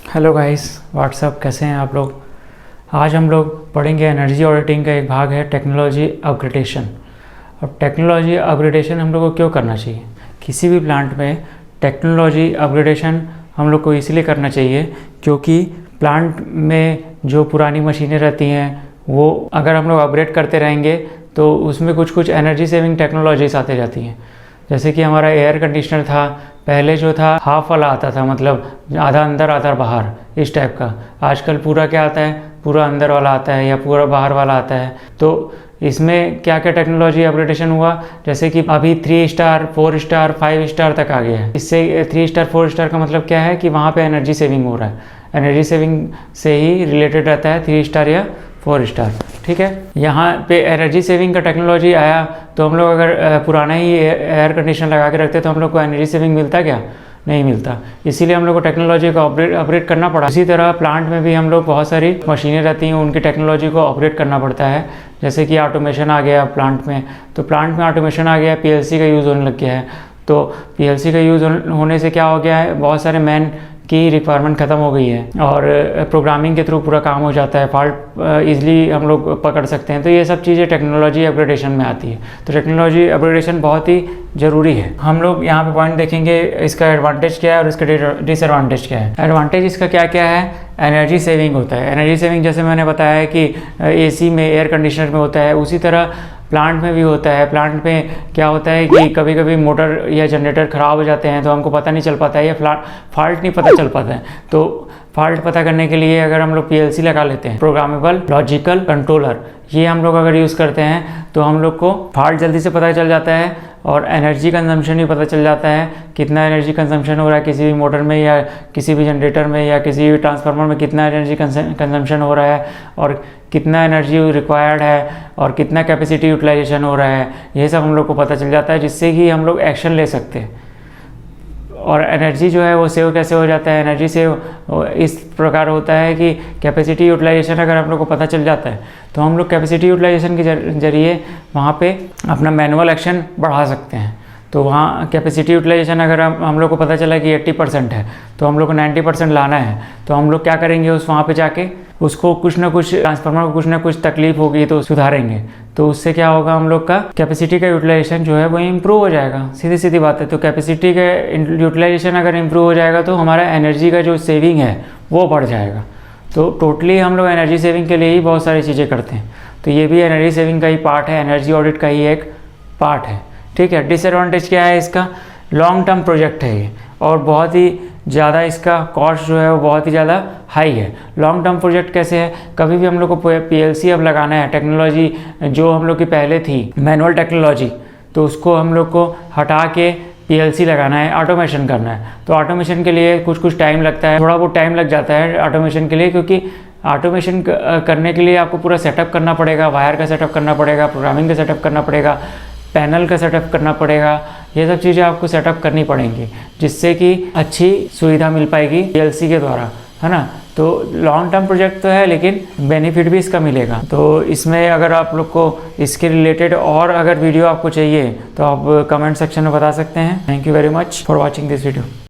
Hello guys, WhatsApp, कैसे हैं आप लोग। आज हम लोग पढ़ेंगे एनर्जी ऑडिटिंग का एक भाग है टेक्नोलॉजी अपग्रेडेशन। अब टेक्नोलॉजी अपग्रेडेशन हम लोग को क्यों करना चाहिए। किसी भी प्लांट में टेक्नोलॉजी अपग्रेडेशन हम लोग को इसलिए करना चाहिए क्योंकि प्लांट में जो पुरानी मशीनें रहती हैं वो अगर हम लोग अपग्रेड करते रहेंगे तो उसमें कुछ कुछ एनर्जी सेविंग टेक्नोलॉजीज आते जाती हैं। जैसे कि हमारा एयर कंडीशनर था, पहले जो था हाफ वाला आता था, मतलब आधा अंदर आधा बाहर, इस टाइप का। आजकल पूरा क्या आता है, पूरा अंदर वाला आता है या पूरा बाहर वाला आता है। तो इसमें क्या क्या टेक्नोलॉजी अपग्रेडेशन हुआ, जैसे कि अभी 3 स्टार 4 स्टार 5 स्टार तक आ गया है। इससे 3 स्टार 4 स्टार का मतलब क्या है कि वहाँ पे एनर्जी सेविंग हो रहा है। एनर्जी सेविंग से ही रिलेटेड रहता है 3 स्टार या 4 स्टार, ठीक है। यहाँ पे एनर्जी सेविंग का टेक्नोलॉजी आया तो हम लोग अगर पुराना ही एयर कंडीशनर लगा के रखते तो हम लोग को एनर्जी सेविंग मिलता क्या, नहीं मिलता। इसीलिए हम लोग को टेक्नोलॉजी को अपग्रेड करना पड़ा। इसी तरह प्लांट में भी हम लोग बहुत सारी मशीनें रहती हैं, उनकी टेक्नोलॉजी को अपग्रेड करना पड़ता है। जैसे कि ऑटोमेशन आ गया प्लांट में, तो प्लांट में ऑटोमेशन आ गया, पीएलसी का यूज़ होने लग गया है। तो पीएलसी का यूज़ होने से क्या हो गया है, बहुत सारे मैन की रिक्वायरमेंट ख़त्म हो गई है और प्रोग्रामिंग के थ्रू पूरा काम हो जाता है। फॉल्ट ईजिली हम लोग पकड़ सकते हैं। तो ये सब चीज़ें टेक्नोलॉजी अपग्रेडेशन में आती है। तो टेक्नोलॉजी अपग्रेडेशन बहुत ही ज़रूरी है। हम लोग यहाँ पे पॉइंट देखेंगे, इसका एडवांटेज क्या है और इसका डिसएडवांटेज क्या है। एडवांटेज इसका क्या क्या है, एनर्जी सेविंग होता है। एनर्जी सेविंग जैसे मैंने बताया है कि एसी में, एयर कंडीशनर में होता है, उसी तरह प्लांट में भी होता है। प्लांट में क्या होता है कि कभी कभी मोटर या जनरेटर ख़राब हो जाते हैं तो हमको पता नहीं चल पाता है, या फॉल्ट नहीं पता चल पाता है। तो फॉल्ट पता करने के लिए अगर हम लोग पीएलसी लगा लेते हैं, प्रोग्रामेबल लॉजिकल कंट्रोलर, ये हम लोग अगर यूज़ करते हैं तो हम लोग को फॉल्ट जल्दी से पता चल जाता है और एनर्जी कंजम्पशन भी पता चल जाता है, कितना एनर्जी कंजम्पशन हो रहा है किसी भी मोटर में या किसी भी जनरेटर में या किसी भी ट्रांसफार्मर में, कितना एनर्जी कंजम्पशन हो रहा है और कितना एनर्जी रिक्वायर्ड है और कितना कैपेसिटी यूटिलाइजेशन हो रहा है। ये सब हम लोग को पता चल जाता है, जिससे कि हम लोग एक्शन ले सकते हैं। और एनर्जी जो है वो सेव कैसे हो जाता है, एनर्जी सेव इस प्रकार होता है कि कैपेसिटी यूटिलाइजेशन अगर हम लोग को पता चल जाता है तो हम लोग कैपेसिटी यूटिलाइजेशन के जरिए वहाँ पे अपना मैनुअल एक्शन बढ़ा सकते हैं। तो वहाँ कैपेसिटी यूटिलाइजेशन अगर हम लोग को पता चला कि 80% है तो हम लोग को 90% लाना है, तो हम लोग क्या करेंगे, वहाँ पे जाके उसको कुछ ना कुछ, ट्रांसफार्मर को कुछ ना कुछ तकलीफ होगी तो सुधारेंगे। तो उससे क्या होगा, हम लोग का कैपेसिटी का यूटिलाइजेशन जो है वो इम्प्रूव हो जाएगा। सीधी सीधी बात है। तो कैपेसिटी का यूटिलाइजेशन अगर इम्प्रूव हो जाएगा तो हमारा एनर्जी का जो सेविंग है वो बढ़ जाएगा। तो टोटली हम लोग एनर्जी सेविंग के लिए ही बहुत सारी चीज़ें करते हैं। तो ये भी एनर्जी सेविंग का ही पार्ट है, एनर्जी ऑडिट का ही एक पार्ट है, ठीक है। डिसएडवांटेज क्या है इसका, लॉन्ग टर्म प्रोजेक्ट है ये और बहुत ही ज़्यादा इसका कॉस्ट जो है वो बहुत ही ज़्यादा हाई है। लॉन्ग टर्म प्रोजेक्ट कैसे है, कभी भी हम लोग को पीएलसी अब लगाना है, टेक्नोलॉजी जो हम लोग की पहले थी मैनुअल टेक्नोलॉजी, तो उसको हम लोग को हटा के पीएलसी लगाना है, ऑटोमेशन करना है। तो ऑटोमेशन के लिए कुछ टाइम लगता है, थोड़ा बहुत टाइम लग जाता है ऑटोमेशन के लिए, क्योंकि ऑटोमेशन करने के लिए आपको पूरा सेटअप करना पड़ेगा, वायर का सेटअप करना पड़ेगा, प्रोग्रामिंग का सेटअप करना पड़ेगा, पैनल का सेटअप करना पड़ेगा। ये सब चीज़ें आपको सेटअप करनी पड़ेंगी जिससे कि अच्छी सुविधा मिल पाएगी पीएलसी के द्वारा, है ना। तो लॉन्ग टर्म प्रोजेक्ट तो है लेकिन बेनिफिट भी इसका मिलेगा। तो इसमें अगर आप लोग को इसके रिलेटेड और अगर वीडियो आपको चाहिए तो आप कमेंट सेक्शन में बता सकते हैं। Thank you very much for watching this video.